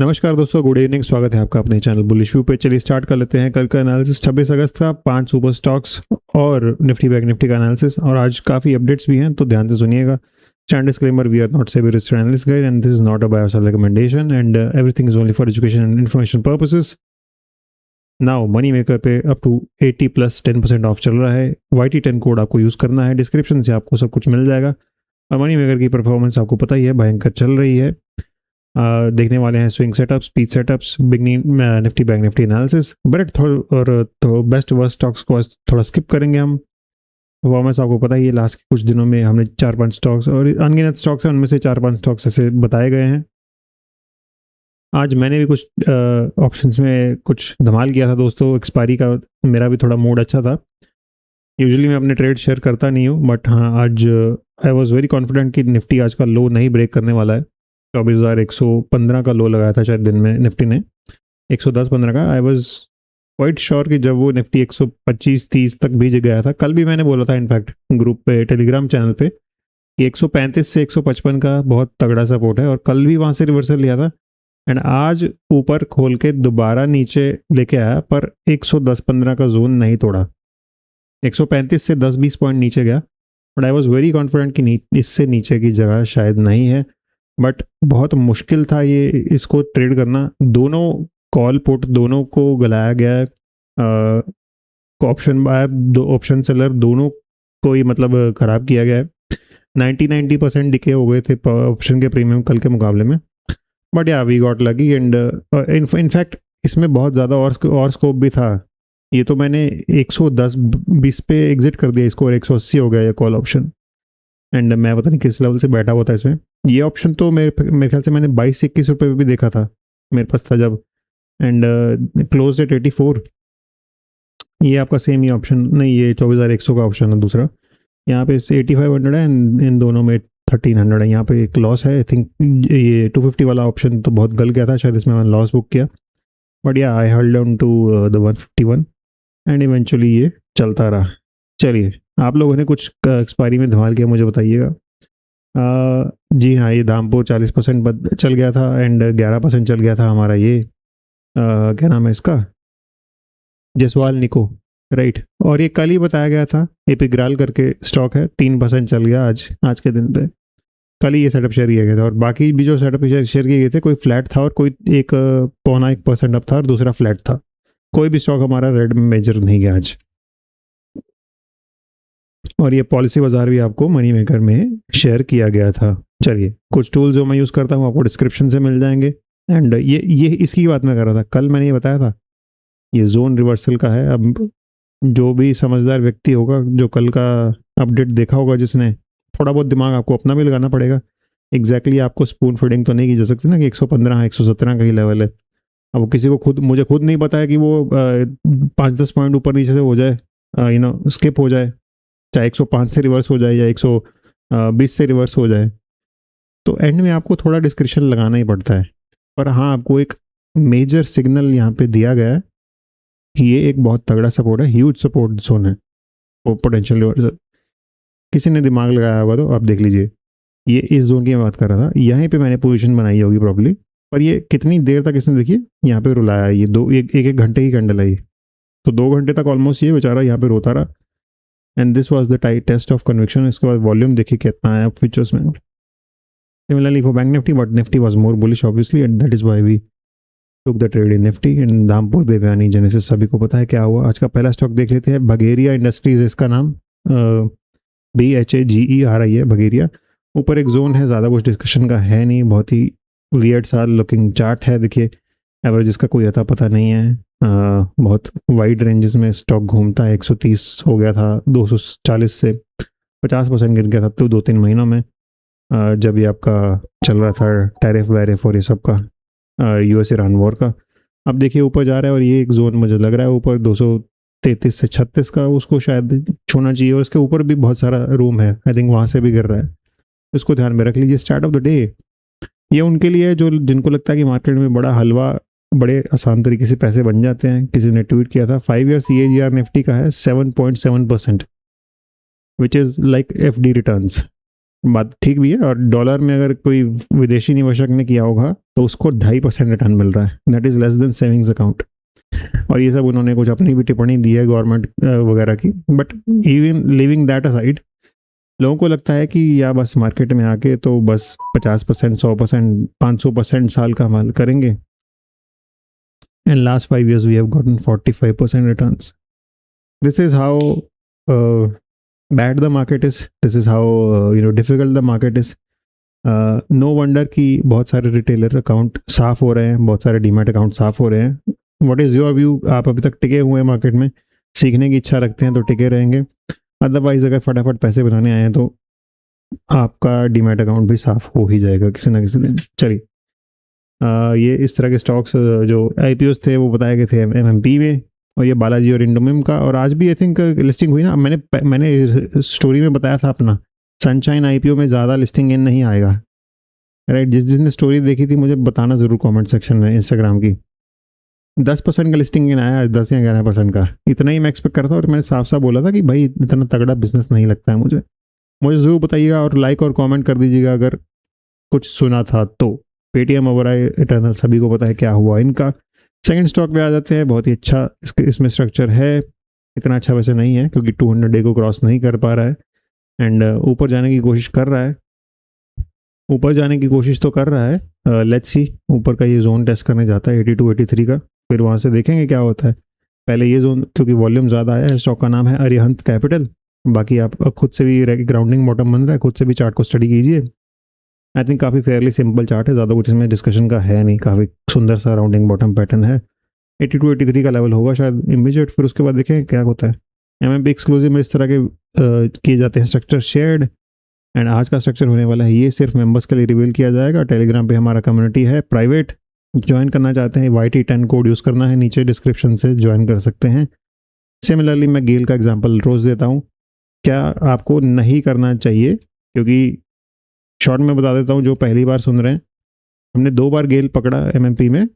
नमस्कार दोस्तों, good evening. स्वागत है आपका अपने चैनल बुलिश व्यू पे। चलिए स्टार्ट कर लेते हैं कल का एनालिसिस। 26 अगस्त का 5 सुपर स्टॉक्स और निफ्टी बैंक निफ्टी का एनालिसिस, और आज काफ़ी अपडेट्स भी हैं तो ध्यान से सुनिएगा। Stand disclaimer, we are not SEBI registered analyst guide and this is not a buy or sell recommendation and everything is only for education and information purposes. Now money maker पे अप टू 80 प्लस 10% off चल रहा है। YT10 code आपको use करना है, description से आपको सब कुछ मिल जाएगा। और मनी मेकर की परफॉर्मेंस आपको पता ही है, भयंकर चल रही है। देखने वाले हैं swing setups, peach setups, big Nifty bank Nifty analysis, bread और तो बेस्ट वर्स्ट स्टॉक्स को थोड़ा स्किप करेंगे हम। परफॉर्मेंस आपको पता ही है, लास्ट के कुछ दिनों में हमने 4-5 स्टॉक्स और अनगिनत स्टॉक्स हैं, उनमें से 4-5 स्टॉक्स ऐसे बताए गए हैं। आज मैंने भी कुछ ऑप्शंस में कुछ धमाल किया था दोस्तों। एक्सपायरी का मेरा भी थोड़ा मूड अच्छा था। यूजुअली मैं अपने ट्रेड शेयर करता नहीं हूँ, बट हाँ आज आई वॉज वेरी कॉन्फिडेंट कि निफ्टी आज का लो नहीं ब्रेक करने वाला है। 24,115 का लो लगाया था शायद दिन में निफ्टी ने, 110-15 का। आई वॉज क्वाइट श्योर कि जब वो निफ्टी 125-30 तक भी गया था, कल भी मैंने बोला था इनफैक्ट ग्रुप पे, टेलीग्राम चैनल पे, कि 135 से 155 का बहुत तगड़ा सपोर्ट है, और कल भी वहाँ से रिवर्सल लिया था। एंड आज ऊपर खोल के दोबारा नीचे लेके आया, पर 110-15 का जोन नहीं तोड़ा। 135 से 10-20 पॉइंट नीचे गया, but I was very confident कि इससे नीचे की जगह शायद नहीं है। बट बहुत मुश्किल था ये इसको ट्रेड करना। दोनों कॉल पुट दोनों को गलाया गया है। ऑप्शन बायर, दो ऑप्शन सेलर दोनों को ही मतलब ख़राब किया गया है। 90% डिके हो गए थे ऑप्शन के प्रीमियम कल के मुकाबले में। But yeah we got lucky and in fact इसमें बहुत ज़्यादा और स्कोप भी था। ये तो मैंने 110-20 पे एग्जिट कर दिया इसको, और 180 हो गया ये कॉल ऑप्शन। एंड मैं पता नहीं किस लेवल से बैठा हुआ था इसमें। ये ऑप्शन तो मेरे ख्याल से मैंने 22-21 रुपये पे भी देखा था, मेरे पास था जब। And close eight 84। ये आपका सेम ही ऑप्शन नहीं, ये 24,100 का ऑप्शन है दूसरा। यहाँ पे 8500 है एंड इन दोनों में 1300 है। यहाँ पे एक लॉस है, आई थिंक ये 250 वाला ऑप्शन तो बहुत गल गया था शायद, इसमें मैंने लॉस बुक किया। But yeah I hold on to the 151 and eventually ये चलता रहा। चलिए, आप लोगों ने कुछ एक्सपायरी में धमाल किया मुझे बताइएगा। जी हाँ, ये धामपुर 40% चल गया था एंड 11% चल गया था हमारा ये क्या नाम है इसका, जसवाल निको, राइट। और ये कल ही बताया गया था, एपिग्राल करके स्टॉक है, 3% चल गया आज के दिन पे। कल ही ये सेटअप शेयर किया गया था, और बाकी भी जो सेटअप शेयर किए गए थे, कोई फ्लैट था और कोई एक 0.1% अप था और दूसरा फ्लैट था। कोई भी स्टॉक हमारा रेड में मेजर नहीं गया आज। और ये पॉलिसी बाजार भी आपको मनी मेकर में शेयर किया गया था। चलिए, कुछ टूल जो मैं यूज़ करता हूँ आपको डिस्क्रिप्शन से मिल जाएंगे। एंड ये इसकी बात मैं कर रहा था, कल मैंने ये बताया था, ये जोन रिवर्सल का है। अब जो भी समझदार व्यक्ति होगा, जो कल का अपडेट देखा होगा जिसने, थोड़ा बहुत दिमाग आपको अपना भी लगाना पड़ेगा। एग्जैक्टली आपको स्पून फीडिंग तो नहीं की जा सकती ना कि 115 117 का ही लेवल है। अब किसी को मुझे खुद नहीं पता है कि वो 5-10 पॉइंट ऊपर नीचे से हो जाए, स्किप हो जाए, चाहे 105 से रिवर्स हो जाए या 120 से रिवर्स हो जाए। तो एंड में आपको थोड़ा डिस्क्रिप्शन लगाना ही पड़ता है। पर हाँ, आपको एक मेजर सिग्नल यहाँ पे दिया गया है कि ये एक बहुत तगड़ा सपोर्ट है, ह्यूज सपोर्ट जोन है, वो पोटेंशियल रिवर्सल। किसी ने दिमाग लगाया होगा तो आप देख लीजिए, ये इस जोन की मैं बात कर रहा था। यहीं पे मैंने पोजीशन बनाई होगी प्रॉब्ली, पर ये कितनी देर तक इसने देखिए यहाँ पे रुलाया। ये एक घंटे की कैंडल है ये, तो 2 घंटे तक ऑलमोस्ट ये बेचारा यहाँ पे रोता रहा। And this was the test of conviction. इसके बाद वॉल्यूम देखिए कितना है फ्यूचर्स में। Similarly for bank Nifty, but Nifty was more bullish obviously, and that is why we took the trade in Nifty. And Dhampur Devyani Genesis सभी को पता है क्या हुआ। आज का पहला स्टॉक देख लेते हैं, बघेरिया इंडस्ट्रीज इसका नाम, BHAGERI है, बघेरिया। ऊपर एक जोन है, ज़्यादा कुछ डिस्कशन का है नहीं, बहुत ही वियर्ड सा लुकिंग चार्ट है। देखिए, एवरेज का कोई अता पता नहीं है। बहुत वाइड रेंजेस में स्टॉक घूमता है। 130 हो गया था, 240 से 50% गिर गया था तो 2-3 महीनों में, जब ये आपका चल रहा था टैरिफ वैरिफ और ये सब का, US ईरान वॉर का। अब देखिए ऊपर जा रहा है, और ये एक जोन मुझे लग रहा है ऊपर 233 से 36 का, उसको शायद छूना चाहिए। और इसके ऊपर भी बहुत सारा रूम है, आई थिंक वहाँ से भी गिर रहा है, इसको ध्यान में रख लीजिए। स्टार्ट ऑफ द डे ये उनके लिए है जो जिनको लगता है कि मार्केट में बड़ा हलवा, बड़े आसान तरीके से पैसे बन जाते हैं। किसी ने ट्वीट किया था 5 ईयर CAGR निफ्टी का है 7.7%, which is like FD returns. बात ठीक भी है। और डॉलर में अगर कोई विदेशी निवेशक ने किया होगा तो उसको 2.5% रिटर्न मिल रहा है, that is less than savings account. और ये सब उन्होंने कुछ अपनी भी टिप्पणी दी है गवर्नमेंट वगैरह की। But even living that aside, लोगों को लगता है कि या बस मार्केट में आके तो बस 50%, 100%, 500% साल का माल करेंगे। And last 5 years we have gotten 45% returns. This is how bad the market is, this is how difficult the market is. No wonder कि बहुत सारे रिटेलर अकाउंट साफ हो रहे हैं, बहुत सारे डीमैट अकाउंट साफ हो रहे हैं। What is your view? आप अभी तक टिके हुए हैं मार्केट में, सीखने की इच्छा रखते हैं तो टिके रहेंगे, अदरवाइज अगर फटाफट पैसे बनाने आए हैं तो आपका डीमैट अकाउंट भी साफ हो ही जाएगा किसी ना किसी दिन। चलिए, ये इस तरह के स्टॉक्स जो आईपीओस थे वो बताए गए थे एमएमपी में, और ये बालाजी और इंडोमिम का। और आज भी आई थिंक लिस्टिंग हुई ना, मैंने स्टोरी में बताया था अपना, सनशाइन आईपीओ में ज़्यादा लिस्टिंग इन नहीं आएगा, राइट? जिसने स्टोरी देखी थी मुझे बताना ज़रूर कमेंट सेक्शन में इंस्टाग्राम की। 10% का लिस्टिंग इन आया, 10 या 11% का, इतना ही मैं एक्सपेक्ट करता। और मैंने साफ साफ बोला था कि भाई इतना तगड़ा बिजनेस नहीं लगता है मुझे ज़रूर बताइएगा, और लाइक और कमेंट कर दीजिएगा अगर कुछ सुना था तो। पेटीएम, ओवरऑल, इटर्नल, सभी को पता है क्या हुआ इनका। सेकंड स्टॉक पे आ जाते हैं, बहुत ही अच्छा इसमें स्ट्रक्चर है, इतना अच्छा वैसे नहीं है क्योंकि 200 डे को क्रॉस नहीं कर पा रहा है, एंड ऊपर जाने की कोशिश कर रहा है, ऊपर जाने की कोशिश तो कर रहा है। लेट्स सी, ऊपर का ये जोन टेस्ट करने जाता है 82, 83 का, फिर वहाँ से देखेंगे क्या होता है। पहले ये जोन, क्योंकि वॉल्यूम ज़्यादा आया है, स्टॉक का नाम है अरिहंत कैपिटल। बाकी आप खुद से भी, ग्राउंडिंग बॉटम बन रहा है, खुद से भी चार्ट को स्टडी कीजिए। आई थिंक काफ़ी फेयरली सिंपल चार्ट है, ज़्यादा कुछ इसमें डिस्कशन का है नहीं, काफ़ी सुंदर सा राउंडिंग बॉटम पैटर्न है। 82, 83 का लेवल होगा शायद इमीडिएट, फिर उसके बाद देखें क्या होता है। एमएमपी एक्सक्लूसिव में इस तरह के किए जाते हैं स्ट्रक्चर शेयर्ड, एंड आज का स्ट्रक्चर होने वाला है ये सिर्फ मेंबर्स के लिए रिवील किया जाएगा। टेलीग्राम पे हमारा कम्युनिटी है प्राइवेट, ज्वाइन करना चाहते हैं YT10 कोड यूज़ करना है, नीचे डिस्क्रिप्शन से ज्वाइन कर सकते हैं। सिमिलरली मैं गेल का एग्जांपल रोज़ देता हूँ, क्या आपको नहीं करना चाहिए, क्योंकि शॉर्ट में बता देता हूँ जो पहली बार सुन रहे हैं, हमने 2 बार गेल पकड़ा एमएमपी में,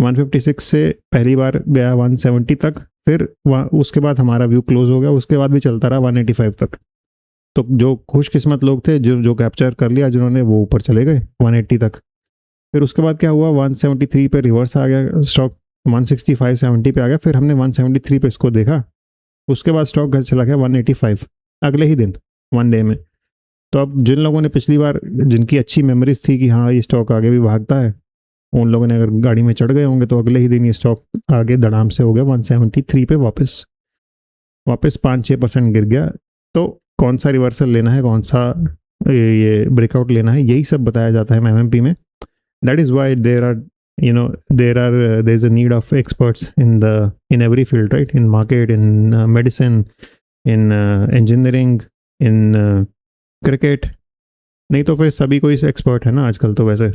156 से पहली बार गया 170 तक, फिर उसके बाद हमारा व्यू क्लोज हो गया, उसके बाद भी चलता रहा 185 तक। तो जो खुशकिस्मत लोग थे जो कैप्चर कर लिया जिन्होंने, वो ऊपर चले गए 180 तक। फिर उसके बाद क्या हुआ, 173 पे रिवर्स आ गया स्टॉक, 165, 70 पे आ गया, फिर हमने 173 पे इसको देखा, उसके बाद स्टॉक घर चला गया 185 अगले ही दिन, 1 डे में। तो अब जिन लोगों ने पिछली बार, जिनकी अच्छी मेमोरीज थी कि हाँ ये स्टॉक आगे भी भागता है, उन लोगों ने अगर गाड़ी में चढ़ गए होंगे तो अगले ही दिन ये स्टॉक आगे धड़ाम से हो गया 173 पे वापस 5-6% गिर गया। तो कौन सा रिवर्सल लेना है, कौन सा ये ब्रेकआउट लेना है, यही सब बताया जाता है एमएमपी में। That is why there is a need of experts in every field, right? In market, in medicine, in engineering, in cricket, नहीं तो फिर सभी कोई एक्सपर्ट है ना आजकल तो। वैसे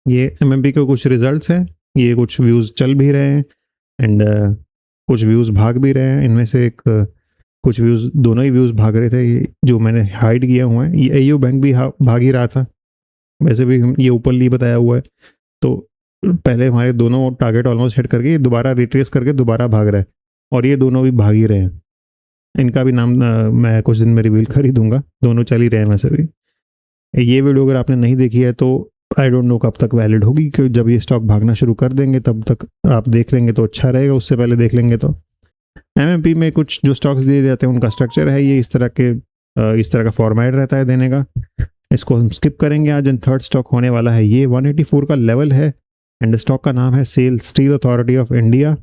ये एमएमपी के कुछ रिजल्ट्स हैं, ये कुछ व्यूज़ चल भी रहे हैं, एंड कुछ व्यूज़ भाग भी रहे हैं। इनमें से एक कुछ व्यूज़, दोनों ही व्यूज़ भाग रहे थे जो मैंने हाइड किए हुए हैं। ये एयू बैंक भी भाग ही रहा था, वैसे भी ये ऊपरली बताया हुआ है। तो पहले हमारे दोनों टारगेट ऑलमोस्ट हिट करके दोबारा रिट्रेस करके दोबारा भाग रहा है, और ये दोनों भी भाग ही रहे हैं। इनका भी नाम मैं कुछ दिन में रिवील कर ही दूंगा, दोनों चल ही रहे हैं वैसे भी। ये वीडियो अगर आपने नहीं देखी है तो आई डोंट नो कब तक वैलिड होगी, क्योंकि जब ये स्टॉक भागना शुरू कर देंगे तब तक आप देख लेंगे तो अच्छा रहेगा, उससे पहले देख लेंगे तो। एमएमपी में कुछ जो स्टॉक्स दिए जाते हैं उनका स्ट्रक्चर है ये, इस तरह का फॉर्मेट रहता है देने का। इसको हम स्किप करेंगे आज। एंड थर्ड स्टॉक होने वाला है ये, 184 का लेवल है, एंड स्टॉक का नाम है SAIL Steel Authority of India.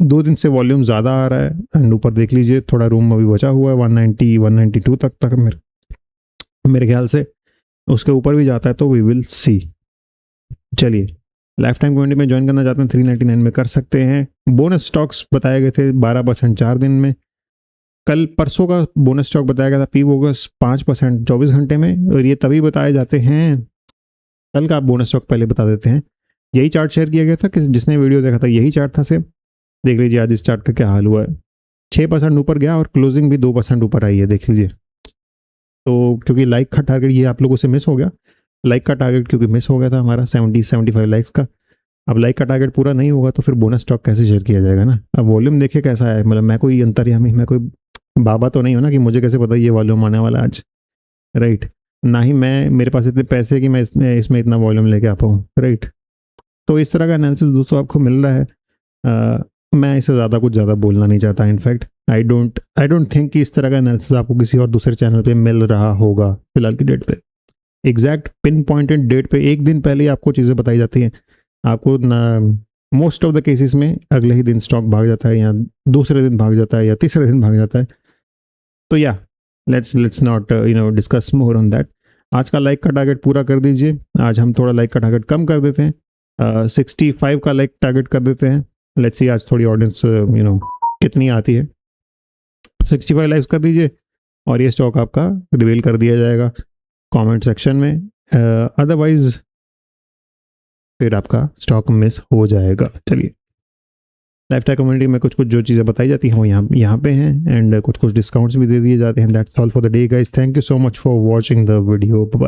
2 दिन से वॉल्यूम ज़्यादा आ रहा है, एंड ऊपर देख लीजिए थोड़ा रूम अभी बचा हुआ है 190, 192 तक मेरे ख्याल से उसके ऊपर भी जाता है तो वी विल सी। चलिए, लाइफ टाइम कम्युनिटी में ज्वाइन करना चाहते हैं 399 में कर सकते हैं। बोनस स्टॉक्स बताए गए थे 12% 4 दिन में। कल परसों का बोनस स्टॉक बताया गया था पी बोगस 5% 24 घंटे में, और ये तभी बताए जाते हैं। कल का बोनस स्टॉक पहले बता देते हैं। यही चार्ट शेयर किया गया था कि जिसने वीडियो देखा था यही चार्ट था से। देख लीजिए आज इस चार्ट का क्या हाल हुआ है, 6% ऊपर गया और क्लोजिंग भी 2% ऊपर आई है, देख लीजिए। तो क्योंकि लाइक का टारगेट ये आप लोगों से मिस हो गया, लाइक का टारगेट क्योंकि मिस हो गया था हमारा 70-75 लाइक्स का। अब लाइक का टारगेट पूरा नहीं होगा तो फिर बोनस स्टॉक कैसे शेयर किया जाएगा ना। अब वॉल्यूम देखिए कैसा है, मतलब मैं कोई अंतर्यामी, मैं कोई बाबा तो नहीं हो ना कि मुझे कैसे पता ये वॉल्यूम आने वाला है आज, राइट? ना ही मैं, मेरे पास इतने पैसे कि मैं इसमें इतना वॉल्यूम लेके आ पाऊँ, राइट? तो इस तरह का एनालिसिस दोस्तों आपको मिल रहा है। मैं इससे ज़्यादा कुछ ज़्यादा बोलना नहीं चाहता। इनफैक्ट आई डोंट थिंक कि इस तरह का एनालिसिस आपको किसी और दूसरे चैनल पे मिल रहा होगा फिलहाल की डेट पे। एग्जैक्ट पिन पॉइंटेड डेट पे एक दिन पहले ही आपको चीज़ें बताई जाती हैं। आपको मोस्ट ऑफ द केसेस में अगले ही दिन स्टॉक भाग जाता है, या दूसरे दिन भाग जाता है, या तीसरे दिन भाग जाता है। तो या let's not discuss more on that. आज का लाइक का टारगेट पूरा कर दीजिए। आज हम थोड़ा लाइक का टारगेट कम कर देते हैं, 65 का लाइक टारगेट कर देते हैं। लेट्स सी आज थोड़ी ऑडियंस कितनी आती है। 65 लाइक्स कर दीजिए और ये स्टॉक आपका रिवील कर दिया जाएगा कमेंट सेक्शन में। अदरवाइज फिर आपका स्टॉक मिस हो जाएगा। चलिए, लाइफस्टाइल कम्युनिटी में कुछ कुछ जो चीज़ें बताई जाती हैं वो यहाँ पे हैं, एंड कुछ कुछ डिस्काउंट्स भी दे दिए जाते हैं। That's all for the day guys. Thank you so much for watching the video. Bye.